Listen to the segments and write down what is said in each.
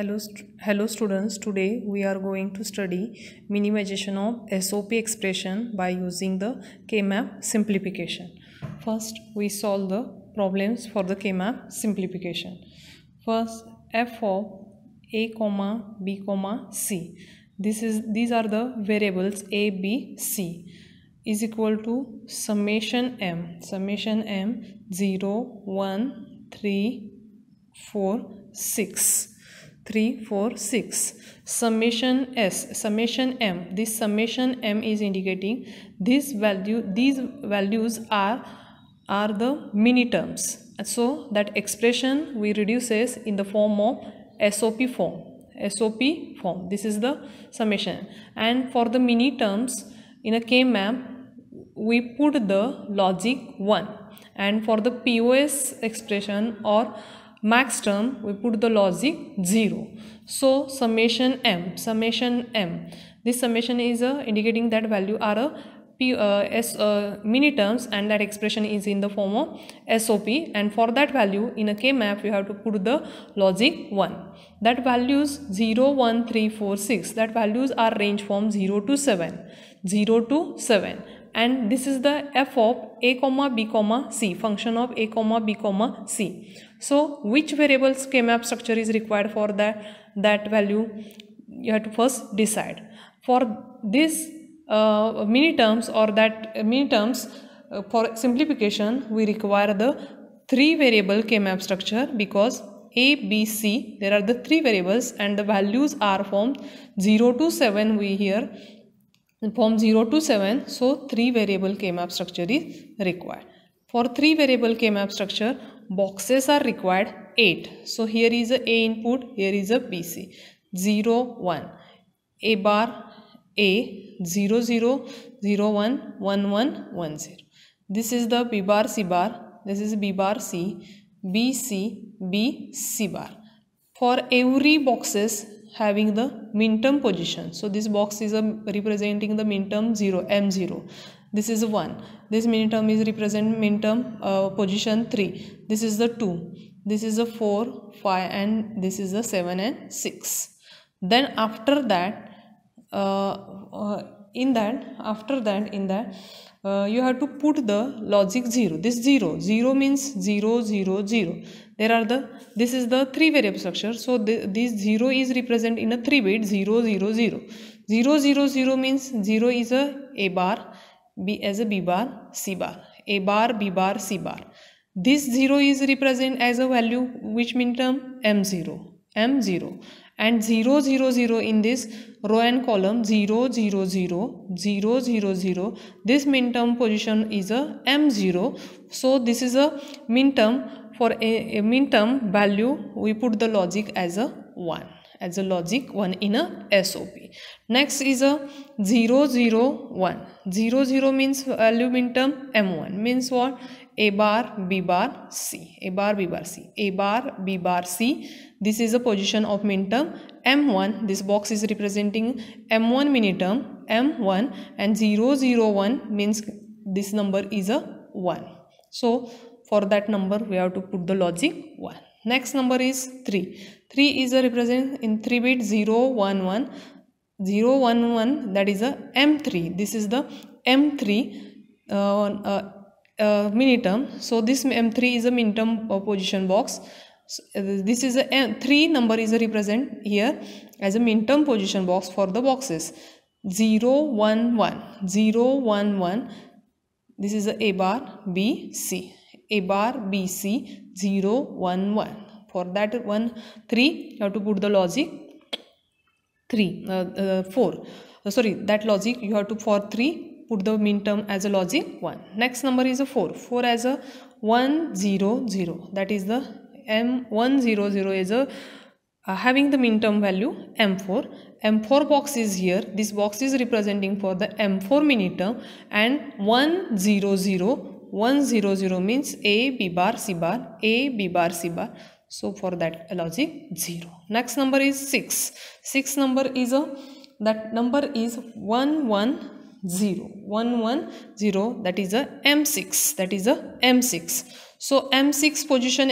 Hello students, today we are going to study minimization of SOP expression by using the K-map simplification. First, we solve the problems for the K-map simplification. First, f of a, b, c. These are the variables a, b, c is equal to summation m 0, 1, 3, 4, 6. 3, 4, 6. Summation m. This summation m is indicating these values are the mini terms. So that expression we reduces in the form of SOP form. This is the summation. And for the mini terms in a K-map, we put the logic 1. And for the POS expression or max term, we put the logic 0. So summation m. This summation is indicating that value are mini terms, and that expression is in the form of SOP. And for that value in a K-map, you have to put the logic 1. That values 0, 1, 3, 4, 6. That values are range from 0 to 7. And this is the f of a, b, c, function of a, b, c. So which variables K-map structure is required for that value? You have to first decide. For this mini terms for simplification, we require the 3 variable K-map structure, because a, b, c, there are the 3 variables and the values are from 0 to 7 from 0 to 7, so 3 variable K-map structure is required. For 3 variable K-map structure, boxes are required 8. So here is a input, here is a BC. 0, 1. A bar A, 0, 0, 0, 1, 1, 1, 1, 0. This is the B bar, C bar. This is B bar, C, B, C, B, C bar. For every boxes having the min-term position. So this box is representing the min-term 0, M0. This is 1. This min-term is represent min-term position 3. This is the 2. This is the 4, 5, and this is the 7 and 6. Then after that, you have to put the logic 0. This 0 means 0, 0, 0. This is the 3 variable structure. So this 0 is represent in a 3 bit 0, 0, 0. 0, 0, 0 means 0 is a bar, B as a B bar, C bar. A bar, B bar, C bar. This 0 is represent as a value which min term? M0. And 0, 0, 0 in this row and column 0, 0, 0, 0, 0, 0. This min term position is a M0. So this is a min term. For a min term value, we put the logic as a 1. As a logic 1 in a SOP. Next is a 0, 0, 1. 0, 0 means value min term M1. Means what? A bar, B bar, C. A bar, B bar, C. A bar, B bar, C. This is the position of min term M1. This box is representing M1 mini term M1, and 0, 0, 1 means this number is a 1. So for that number we have to put the logic 1. Next number is 3. 3 is a represent in 3 bit 0, 1, 1. 0, 1, 1, that is a M3. This is the M3 mini term. So this M3 is a min term position box. So, this is a 3 number is a represent here as a min term position box for the boxes. 0, 1, 1. 0, 1, 1. This is a bar, B, C. A bar, B, C, 0, 1, 1. For that 1, 3, you have to put the logic 4. That logic you have to, for 3, put the min term as a logic 1. Next number is a 4. 4 as a 1, 0, 0. That is the M1, 0, 0 is a having the min term value M4. M4 box is here. This box is representing for the M4 mini term, and 1, 0, 0. 1, 0, 0 means A, B bar, C bar, A, B bar, C bar. So for that logic 0. Next number is 6. 6 number is that number is 1, 1, 0. 1, 1, 0. That is a M6. So M6 position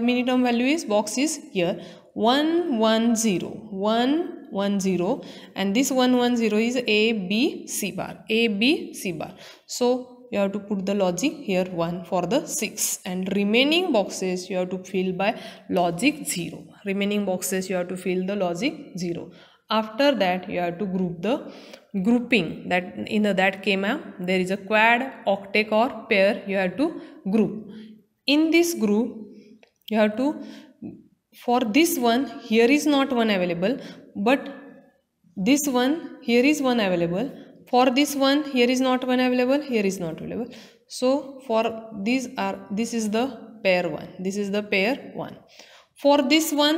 mini term value is box is here. 1 1 0 1 1 0, and this 1 1 0 is A B C bar, A B C bar. So you have to put the logic here 1 for the 6, and remaining boxes you have to fill by logic 0. Remaining boxes you have to fill the logic 0. After that you have to group the grouping, that in that K-map there is a quad, octet or pair you have to group. In this group you have to, for this one here is not one available, but this one here is one available. For this one here is not one available, here is not available. So for these are, this is the pair 1, this is the pair 1. For this one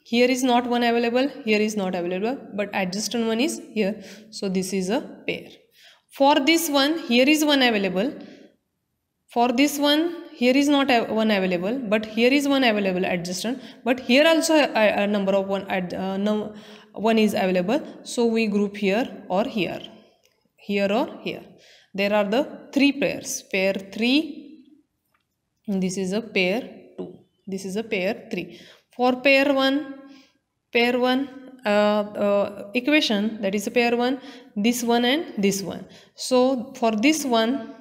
here is not one available, here is not available, but adjacent one is here, so this is a pair. For this one here is one available, for this one here is not one available, but here is one available adjacent, but here also a number of one is available, so we group here or here, here or here. There are the 3 pairs, pair 3, this is a pair 2, this is a pair 3. For pair 1 equation, that is a pair 1, this one and this one. So for this one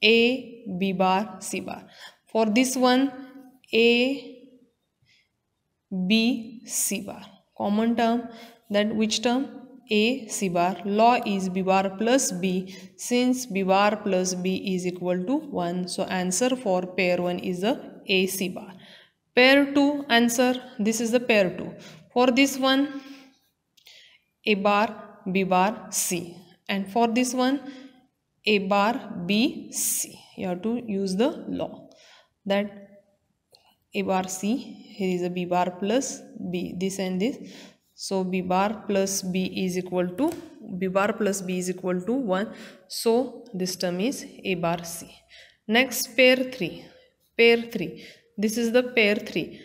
A B bar C bar. For this one A B C bar. Common term, that which term? A C bar. Law is B bar plus B. Since B bar plus B is equal to 1, so answer for pair 1 is the A C bar. Pair 2 answer, this is the pair 2. For this one A bar B bar C, and for this one A bar B C. You have to use the law, that A bar C, here is a B bar plus B, this and this. So B bar plus B is equal to, B bar plus B is equal to 1. So this term is A bar C. Next pair 3. Pair 3. This is the pair 3.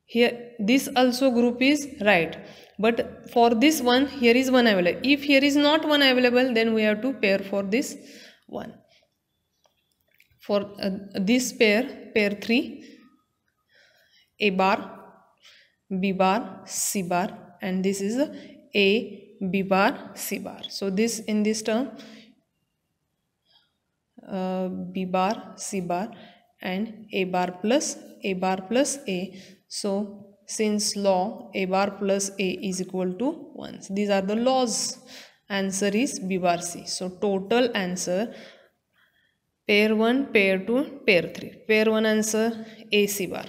Here this also group is right. But for this one here is one available. If here is not one available, then we have to pair for this one. For this pair, pair 3, A bar, B bar, C bar, and this is A, B bar, C bar. So this, in this term, B bar, C bar, and A bar plus A. So since law A bar plus A is equal to 1, these are the laws. Answer is B bar C. So total answer, pair 1, pair 2, pair 3. Pair 1 answer A C bar,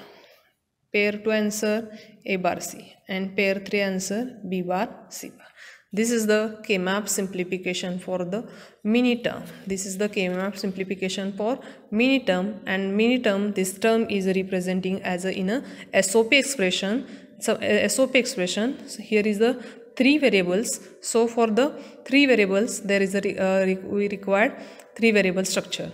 pair 2 answer A bar C, and pair 3 answer B bar C bar. This is the K-map simplification for the mini term. This is the K-map simplification for mini term, and mini term, this term is representing as a in a SOP expression. So SOP expression, so here is the 3 variables. So for the 3 variables there is a we required 3 variable structure.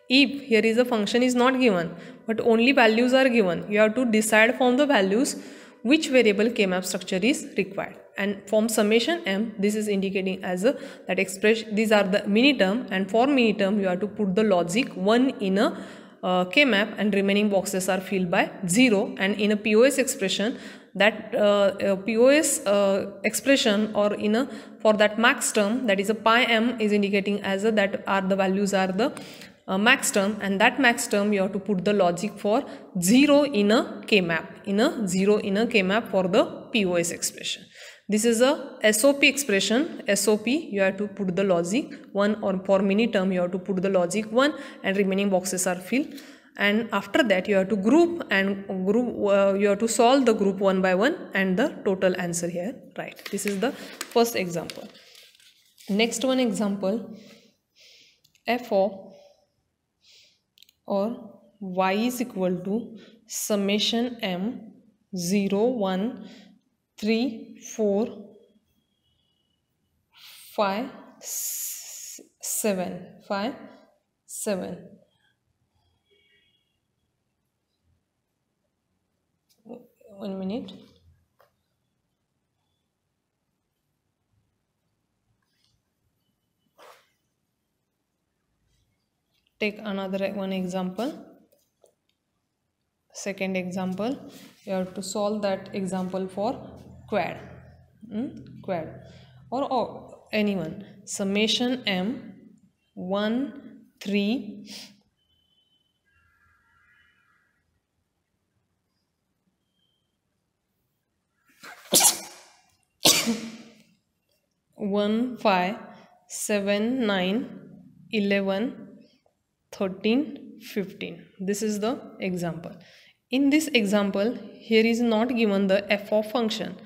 If here is a function is not given but only values are given, you have to decide from the values which variable K-map structure is required, and from summation m, this is indicating as a that expression, these are the mini term, and for mini term you have to put the logic 1 in a K-map, and remaining boxes are filled by 0, and in a POS expression, that POS expression, or in a, for that max term, that is a pi m is indicating as a that are the values are the max term, and that max term you have to put the logic for 0 in a K-map, in a 0 in a K-map for the POS expression. This is a SOP expression. SOP, you have to put the logic 1, or for mini term you have to put the logic 1 and remaining boxes are filled, and after that you have to group you have to solve the group one by one and the total answer here, right? This is the first example. Next one example, f of or y is equal to summation m 0 1 3 4 5 7 5 7. One minute. Take another one example. Second example, you have to solve that example for quad. Quad or anyone. Summation m 1 3 1 5 7 9 11 13 15. This is the example. In this example, here is not given the f of function,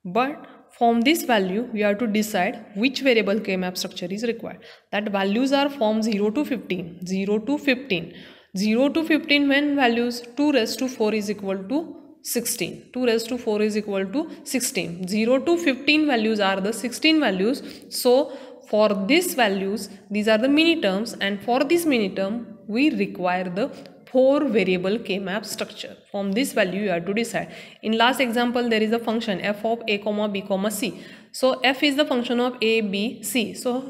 but from this value we have to decide which variable K-map structure is required. That values are from 0 to 15. 0 to 15. 0 to 15 when values 2 raised to 4 is equal to 16. 2 raised to 4 is equal to 16. 0 to 15 values are the 16 values. So for these values, these are the mini terms, and for this mini term we require the 4 variable K-map structure. From this value you have to decide. In last example there is a function f of a comma b comma c. So f is the function of a, b, c. So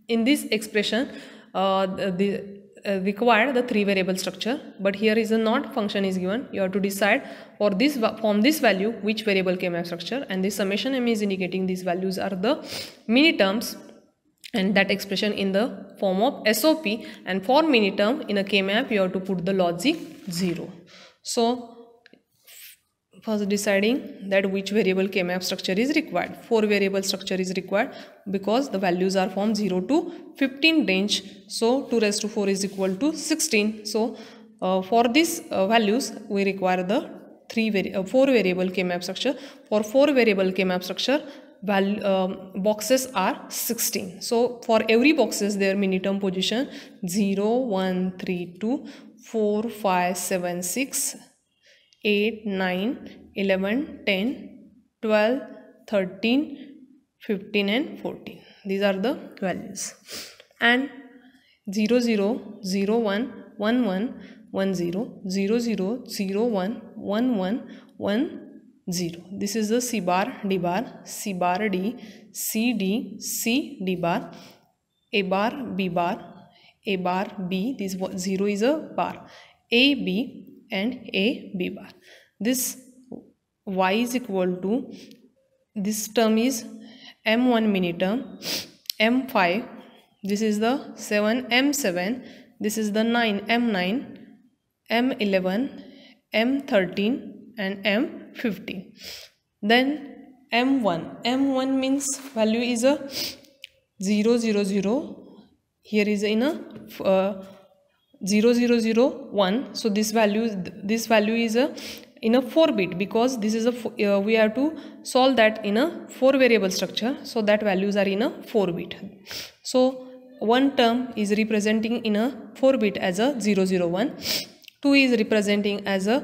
in this expression require the 3 variable structure, but here is a not function is given. You have to decide for this from this value which variable K-map structure, and this summation m is indicating these values are the mini terms, and that expression in the form of SOP, and for mini term in a K-map you have to put the logic 0. So first deciding that which variable K-map structure is required. 4 variable structure is required because the values are from 0 to 15 range. So 2 raised to 4 is equal to 16. So for these values we require the 4 variable K-map structure. For 4 variable K-map structure, boxes are 16. So for every boxes their mini-term position 0, 1, 3, 2, 4, 5, 7, 6, 8, 9, 11, 10, 12, 13, 15 and 14. These are the values. And 0, 0, 0, 1, 1, 1, 1, 0, 0, 0, 0, 1, 1, 1, 1, 0. This is the C bar, D bar, C bar, D, C, D, C, D bar, A bar, B bar, A bar, B. This 0 is a bar, A, B and A, B bar. This Y is equal to, this term is M1 mini term, M5, this is the 7, M7, this is the 9, M9, M11, M13 and M15. Then M1 means value is a 0, 0, 0. Here is in a 0, 0, 0, 1. So this value is a in a 4-bit, because this is a we have to solve that in a 4 variable structure. So that values are in a 4-bit. So one term is representing in a 4-bit as a 0, 0, 1. 2 is representing as a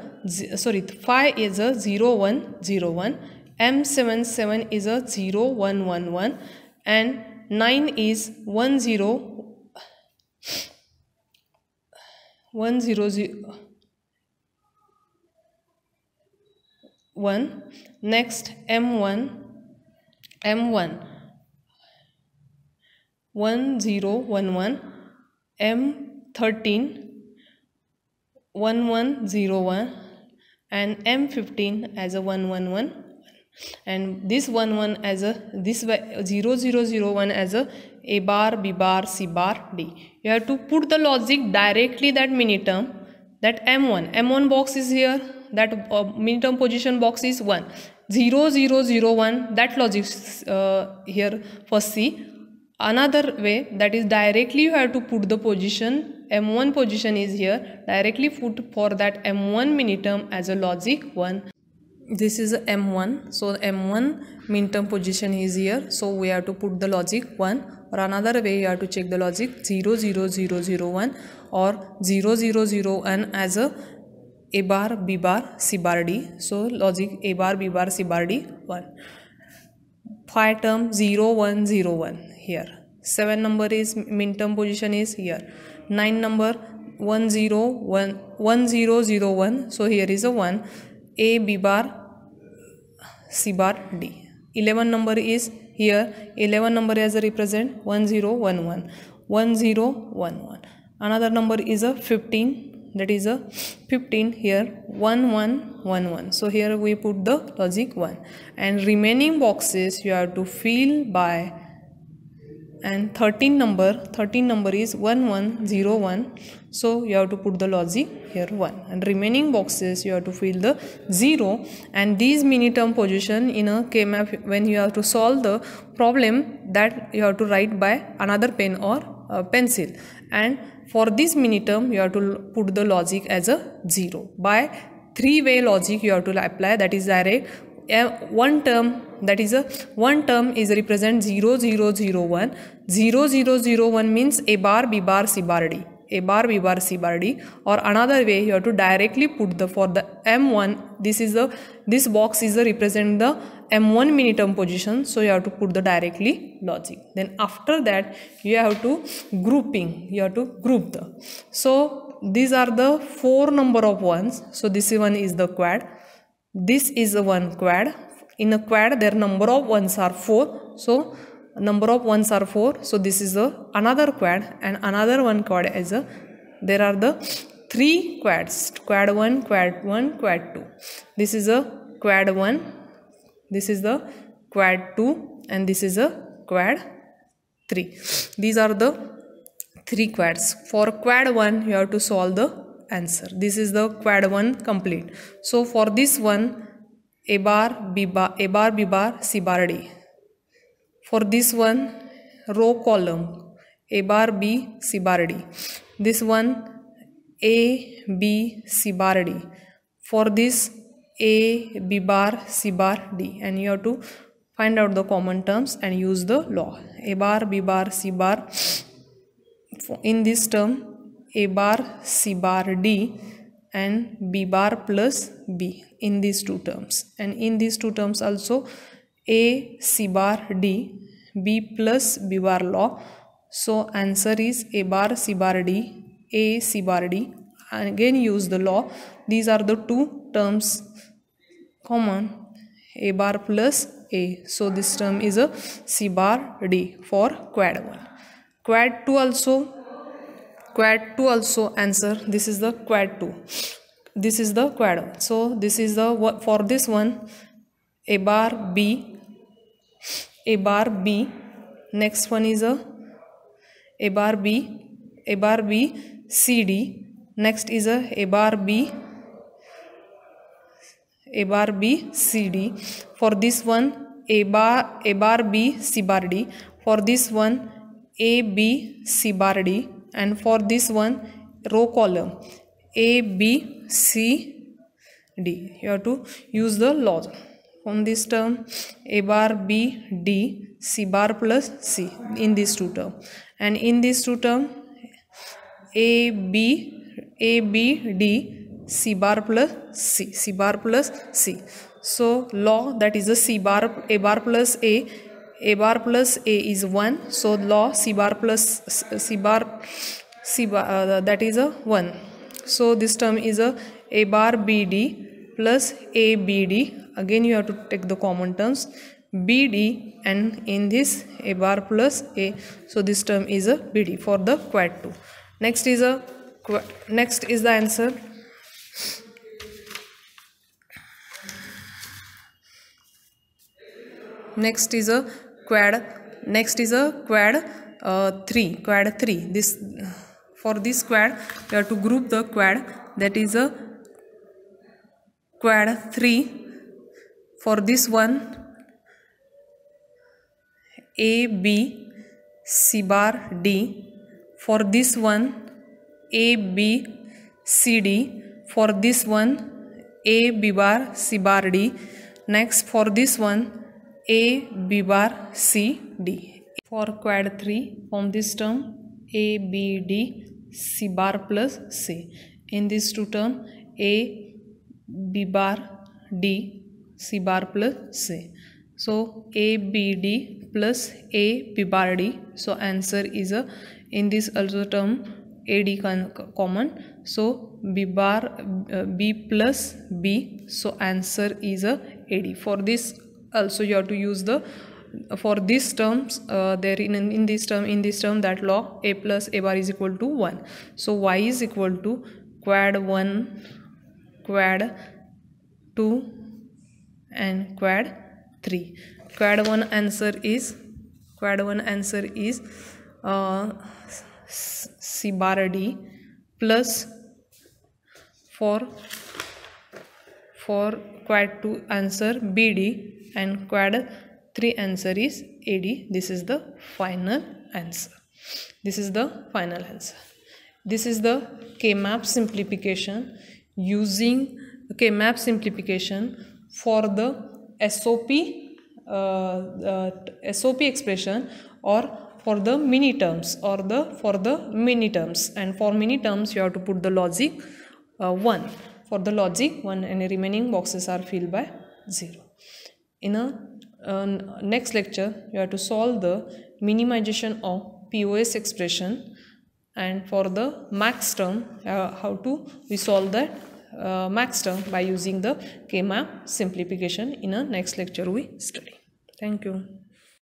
5 is a 0, 1, 0, 1. M7 7 is a 0, 1, 1, 1, and 9 is 1, 0, 1, 0, 0, 1. Next M1 1, 0, 1, 1, M13 1, 1, 0, 1, and M15 as a 1, 1, 1, and this 1, 1 as a 0, 0, 0, 1 as a bar, B bar, C bar, D. You have to put the logic directly that mini term, that M1 box is here, that mini term position box is 1, 0, 0, 0, 1, that logic here for C. Another way, that is directly you have to put the position, M1 position is here, directly put for that M1 mini term as a logic 1. This is M1, so M1 mini term position is here, so we have to put the logic 1. Or another way, you have to check the logic 0, 0, 0, 0, 1 or 0, 0, 0, 1 as a bar, B bar, C bar, D. So logic A bar, B bar, C bar, D 1. 5 term 0, 1, 0, 1 here. 7 number is min term position is here. 9 number 1, 0, 1, 1, 0, 0, 1. So here is a 1. A, B bar, C bar, D. 11 number is here. 11 number as a represent 1, 0, 1, 1. 1, 0, 1, 1. Another number is a 15. that is a 15, here 1 1 1 1, so here we put the logic 1, and remaining boxes you have to fill by, and 13 number is 1101, so you have to put the logic here 1, and remaining boxes you have to fill the 0, and these mini-term position in a K-map, when you have to solve the problem, that you have to write by another pen or pencil, and for this mini-term you have to put the logic as a 0. By three-way logic you have to apply, that is direct. One term, that is a one term is represent 0 0 0 1. 0 0 0 1 means A bar B bar C bar D, A bar B bar C bar D, or another way you have to directly put the, for the M1, this box is the represent the M1 mini-term position, so you have to put the directly logic. Then after that you have to grouping, you have to group the, so these are the 4 number of ones, so this one is the quad. This is a one quad. In a quad their number of ones are 4, so number of ones are 4, so this is the another quad, and another one quad is a, there are the 3 quads, quad 1, quad 1, quad 2. This is a quad 1, this is the quad 2, and this is a quad 3. These are the 3 quads. For quad 1 you have to solve the answer. This is the quad 1 complete. So for this one, A bar B bar C bar D. For this one, row column, A bar B C bar D. This one, A B C bar D. For this, A B bar C bar D, and you have to find out the common terms and use the law. A bar B bar C bar, in this term A bar C bar D and B bar plus B in these two terms, and in these two terms also A C bar D, B plus B bar law, so answer is A bar C bar D, A C bar D, and again use the law. These are the two terms common, A bar plus A, so this term is a C bar D for quad 1. Quad 2 also answer, this is the quad 2, this is the quad 1, so this is the, for this one, A bar B, next one is A bar B C D, next is A bar B C D, for this one A bar B C bar D, for this one A B C bar D, and for this one row column A B C D. You have to use the law. On this term A bar B D C bar plus C in these two terms, and in these two terms A B D C bar plus C, C bar plus C. So law, that is a C bar, A bar plus A is 1, so law C bar plus C bar that is a 1. So this term is A bar B D plus A B D. Again you have to take the common terms B D, and in this A bar plus A, so this term is a B D for the quad 2. Next is the answer. Next is a quad 3. This, for this quad you have to group the quad, that is a quad 3. For this one A B C bar D, for this one A B C D, for this one A B bar C bar D, next for this one A B bar C D. For quad 3, from this term A B D C bar plus C, in this two term A B bar D C bar plus C, so A B D plus A B bar D, so answer is in this also term A D common, so B bar B plus B, so answer is A D. For this also you have to use the, for these terms there in this term that law A plus A bar is equal to 1, so Y is equal to quad 1, quad 2 and quad 3. Quad 1 answer is C bar D, plus for quad 2 answer BD, and quad 3 answer is AD. This is the final answer. This is the K-map simplification, using K-map simplification for the SOP expression, or for the mini terms, and for mini terms you have to put the logic 1 for the logic 1, and the remaining boxes are filled by 0. In a next lecture you have to solve the minimization of POS expression, and for the max term how to resolve that max term by using the K-map simplification. In a next lecture we study. Thank you.